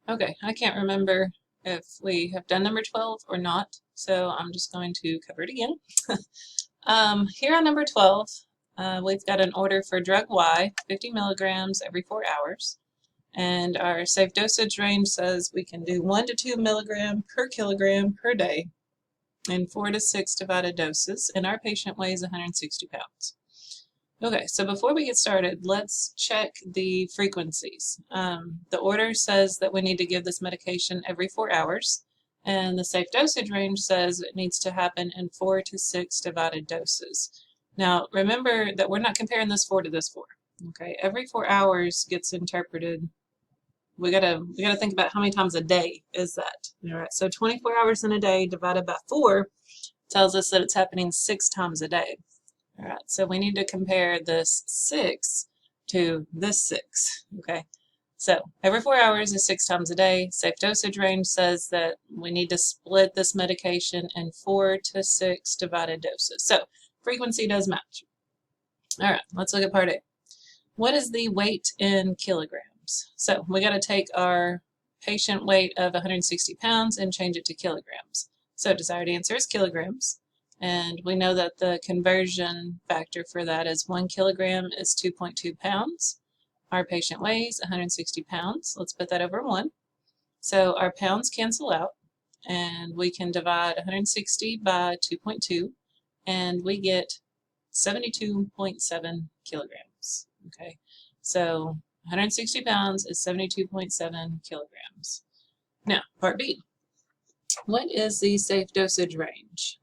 Okay, I can't remember if we have done number 12 or not, so I'm just going to cover it again. Here on number 12, we've got an order for drug Y, 50 milligrams every 4 hours. And our safe dosage range says we can do 1 to 2 milligram per kilogram per day in 4 to 6 divided doses, and our patient weighs 160 pounds. Okay, so before we get started, let's check the frequencies. The order says that we need to give this medication every 4 hours, and the safe dosage range says it needs to happen in 4 to 6 divided doses. Now, remember that we're not comparing this 4 to this 4. Okay, every 4 hours gets interpreted. We gotta think about how many times a day is that. All right, so 24 hours in a day divided by 4 tells us that it's happening 6 times a day. All right, so we need to compare this 6 to this 6, okay? So every 4 hours is 6 times a day. Safe dosage range says that we need to split this medication in 4 to 6 divided doses. So frequency does match. All right, let's look at part A. What is the weight in kilograms? So we got to take our patient weight of 160 pounds and change it to kilograms. So desired answer is kilograms. And we know that the conversion factor for that is 1 kilogram is 2.2 pounds. Our patient weighs 160 pounds. Let's put that over 1. So our pounds cancel out, and we can divide 160 by 2.2, and we get 72.7 kilograms. Okay, so 160 pounds is 72.7 kilograms. Now, part B. What is the safe dosage range?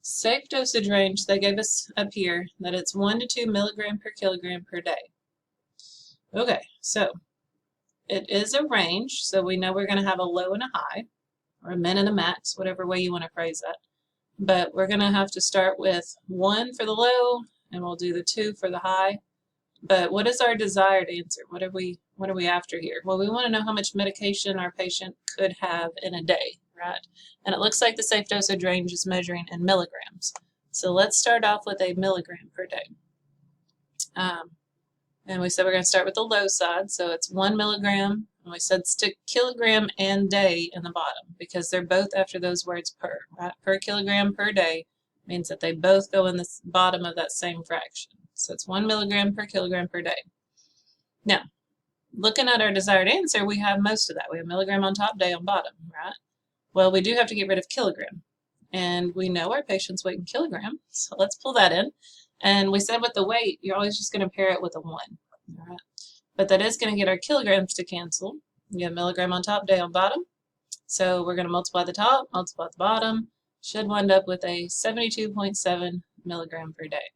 Safe dosage range, they gave us up here that it's 1 to 2 milligram per kilogram per day. Okay, so it is a range, so we know we're going to have a low and a high, or a min and a max, whatever way you want to phrase that. But we're going to have to start with 1 for the low, and we'll do the 2 for the high. But what is our desired answer? What are we after here? Well, we want to know how much medication our patient could have in a day, right? And it looks like the safe dosage range is measuring in milligrams. So let's start off with a milligram per day. And we said we're going to start with the low side, so it's 1 milligram. And we said stick kilogram and day in the bottom because they're both after those words per, right? Per kilogram per day means that they both go in the bottom of that same fraction. So it's 1 milligram per kilogram per day. Now, looking at our desired answer, we have most of that. We have milligram on top, day on bottom, right? Well, we do have to get rid of kilogram. And we know our patient's weight in kilograms, so let's pull that in. And we said with the weight, you're always just going to pair it with a 1. All right? But that is going to get our kilograms to cancel. You have milligram on top, day on bottom. So we're going to multiply the top, multiply the bottom. Should wind up with a 72.7 milligram per day.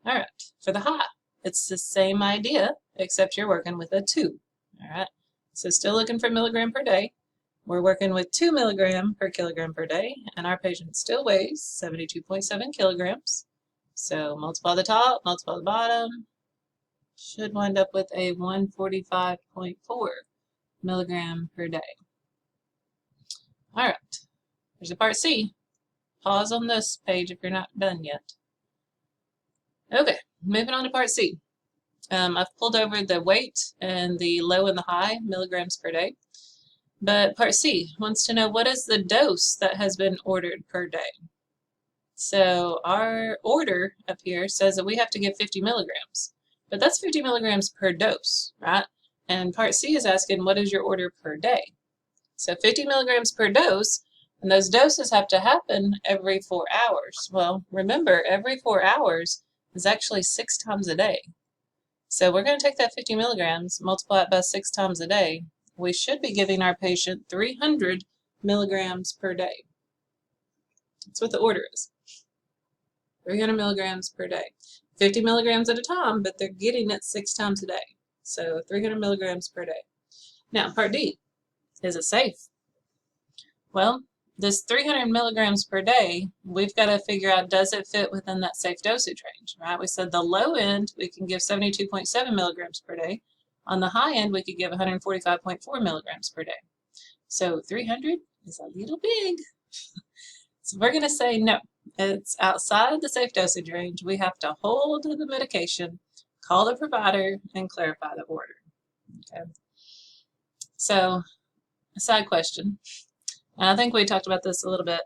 All right, for the high, it's the same idea, except you're working with a 2. All right, so still looking for milligram per day. We're working with 2 milligram per kilogram per day, and our patient still weighs 72.7 kilograms. So multiply the top, multiply the bottom. Should wind up with a 145.4 milligram per day. All right, there's a part C. Pause on this page if you're not done yet. Okay, moving on to part C. I've pulled over the weight and the low and the high milligrams per day. But part C wants to know what is the dose that has been ordered per day. So our order up here says that we have to give 50 milligrams. But that's 50 milligrams per dose, right? And part C is asking what is your order per day. So 50 milligrams per dose, and those doses have to happen every 4 hours. Well, remember, every 4 hours is actually 6 times a day. So we're going to take that 50 milligrams, multiply it by 6 times a day. We should be giving our patient 300 milligrams per day. That's what the order is. 300 milligrams per day. 50 milligrams at a time, but they're getting it 6 times a day. So 300 milligrams per day. Now, part D, is it safe? Well, this 300 milligrams per day, we've got to figure out, does it fit within that safe dosage range, right? We said the low end, we can give 72.7 milligrams per day. On the high end, we could give 145.4 milligrams per day. So 300 is a little big. So we're going to say no. It's outside the safe dosage range. We have to hold the medication, call the provider, and clarify the order. Okay. So, a side question, and I think we talked about this a little bit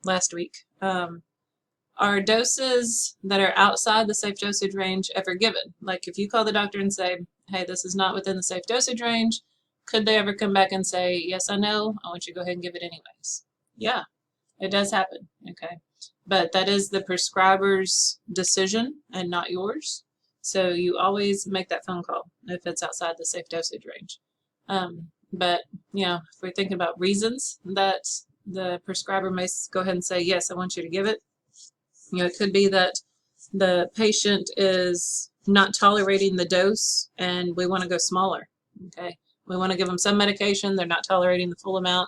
last week. Are doses that are outside the safe dosage range ever given? Like if you call the doctor and say, hey, this is not within the safe dosage range, could they ever come back and say, yes, I know, I want you to go ahead and give it anyways? Yeah, it does happen, okay? But that is the prescriber's decision and not yours. So you always make that phone call if it's outside the safe dosage range. But, you know, if we're thinking about reasons that the prescriber may go ahead and say, yes, I want you to give it, you know, it could be that the patient is not tolerating the dose and we want to go smaller, okay? We want to give them some medication, they're not tolerating the full amount,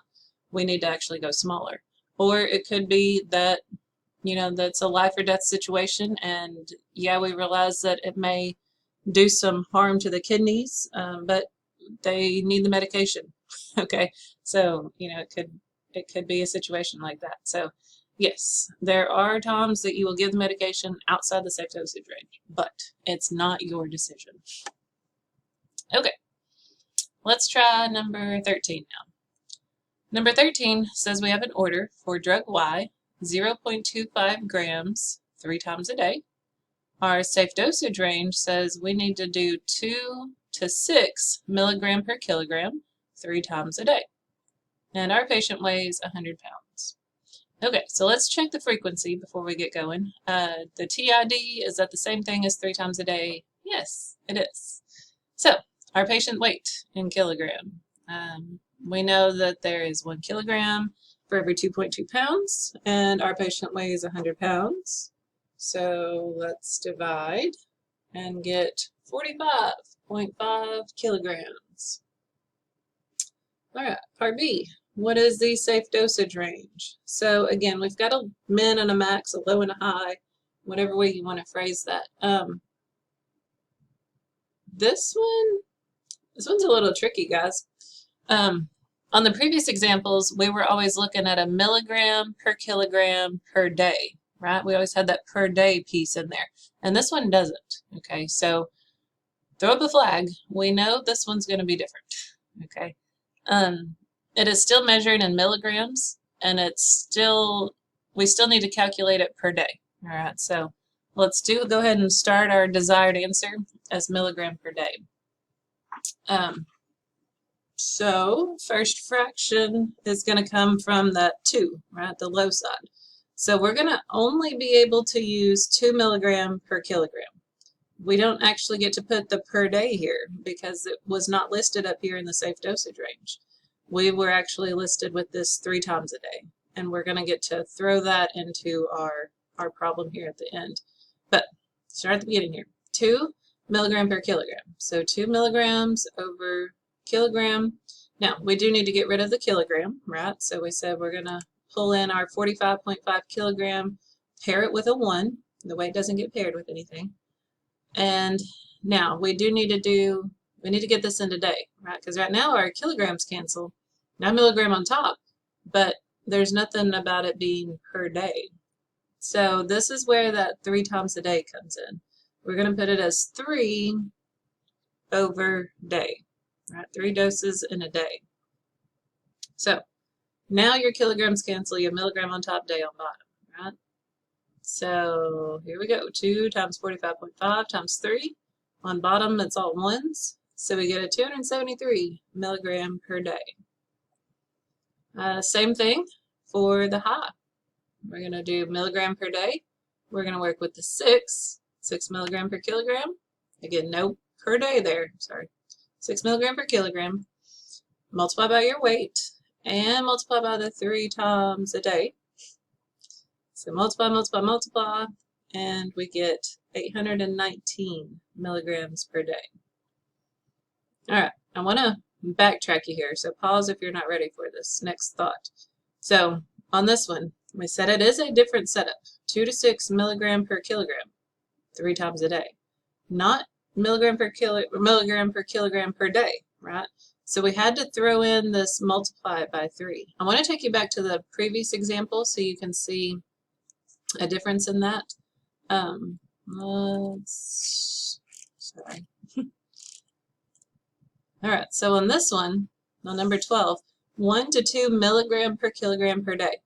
we need to actually go smaller. Or it could be that, you know, that's a life or death situation and yeah, we realize that it may do some harm to the kidneys, but they need the medication, okay? So, you know, it could be a situation like that. So, yes, there are times that you will give the medication outside the safe dosage range, but it's not your decision. Okay, let's try number 13 now. Number 13 says we have an order for drug Y, 0.25 grams 3 times a day. Our safe dosage range says we need to do 2 to 6 milligram per kilogram 3 times a day. And our patient weighs 100 pounds. Okay, so let's check the frequency before we get going. The TID, is that the same thing as 3 times a day? Yes, it is. So, our patient weight in kilogram. We know that there is 1 kilogram for every 2.2 pounds, and our patient weighs 100 pounds. So, let's divide and get 45.5 kilograms. All right, part B. What is the safe dosage range? So again, we've got a min and a max, a low and a high, whatever way you want to phrase that. This one's a little tricky, guys. On the previous examples, we were always looking at a milligram per kilogram per day, right? We always had that per day piece in there. And this one doesn't, okay? So throw up a flag. We know this one's going to be different, okay? It is still measured in milligrams, and we still need to calculate it per day. All right, so let's go ahead and start our desired answer as milligram per day. So first fraction is going to come from that 2, right, the low side. So we're going to only be able to use 2 milligram per kilogram. We don't actually get to put the per day here because it was not listed up here in the safe dosage range. We were actually listed with this 3 times a day, and we're going to get to throw that into our problem here at the end. But start at the beginning here. 2 milligram per kilogram. So 2 milligrams over kilogram. Now, we do need to get rid of the kilogram, right? So we said we're going to pull in our 45.5 kilogram, pair it with a 1. The weight doesn't get paired with anything. And now we need to get this into day, right? Because right now our kilograms cancel, not milligram on top, but there's nothing about it being per day. So this is where that 3 times a day comes in. We're going to put it as 3 over day, right? 3 doses in a day. So now your kilograms cancel, you have milligram on top, day on bottom, right? So here we go, 2 times 45.5 times 3. On bottom, it's all 1s. So we get a 273 milligram per day. Same thing for the high. We're going to do milligram per day. We're going to work with the 6 milligram per kilogram. Again, no per day there, sorry. 6 milligram per kilogram. Multiply by your weight and multiply by the 3 times a day. So multiply, multiply, multiply, and we get 819 milligrams per day. All right, I want to backtrack you here, so pause if you're not ready for this next thought. So on this one, we said it is a different setup, 2 to 6 milligram per kilogram, 3 times a day, not milligram per kilogram per day, right? So we had to throw in this multiply it by 3. I want to take you back to the previous example so you can see a difference in that. Sorry. All right, so on this one, Now number 12, 1 to 2 milligram per kilogram per day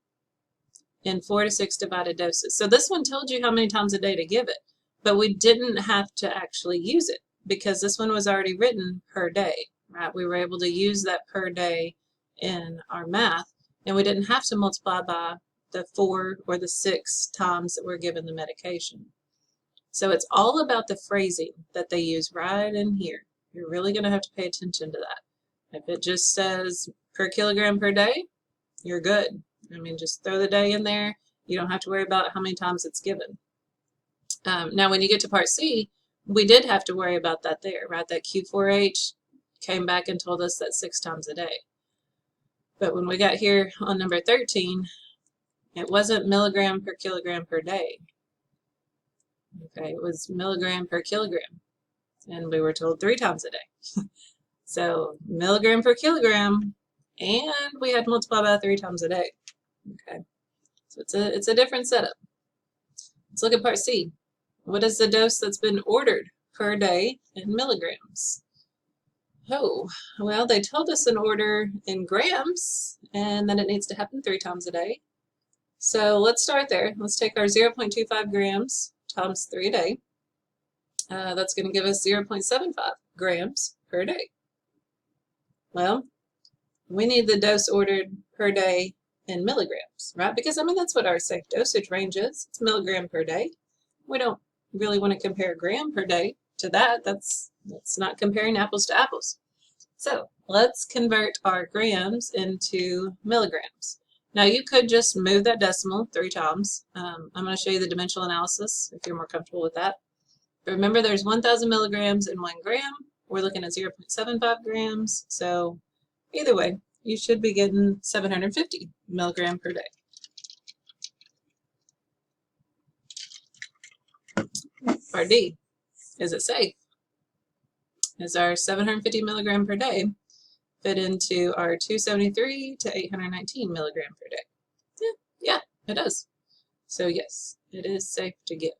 in 4 to 6 divided doses. So this one told you how many times a day to give it, but we didn't have to actually use it because this one was already written per day, right? We were able to use that per day in our math, and we didn't have to multiply by the 4 or the 6 times that we're given the medication. So it's all about the phrasing that they use right in here. You're really going to have to pay attention to that. If it just says per kilogram per day, you're good. I mean, just throw the day in there. You don't have to worry about how many times it's given. Now, when you get to part C, we did have to worry about that there, right? That Q4H came back and told us that 6 times a day. But when we got here on number 13, it wasn't milligram per kilogram per day. Okay, it was milligram per kilogram. And we were told 3 times a day. So milligram per kilogram, and we had to multiply by 3 times a day. Okay, so it's a different setup. Let's look at part C. What is the dose that's been ordered per day in milligrams? Oh, well, they told us an order in grams, and then it needs to happen 3 times a day. So let's start there. Let's take our 0.25 grams times 3 a day. That's going to give us 0.75 grams per day. Well, we need the dose ordered per day in milligrams, right? Because, I mean, that's what our safe dosage range is. It's milligram per day. We don't really want to compare gram per day to that. That's not comparing apples to apples. So let's convert our grams into milligrams. Now, you could just move that decimal 3 times. I'm going to show you the dimensional analysis if you're more comfortable with that. But remember, there's 1,000 milligrams in 1 gram. We're looking at 0.75 grams. So either way, you should be getting 750 milligram per day. Part D, is it safe? Is our 750 milligram per day fit into our 273 to 819 milligram per day? Yeah, it does. So yes, it is safe to give.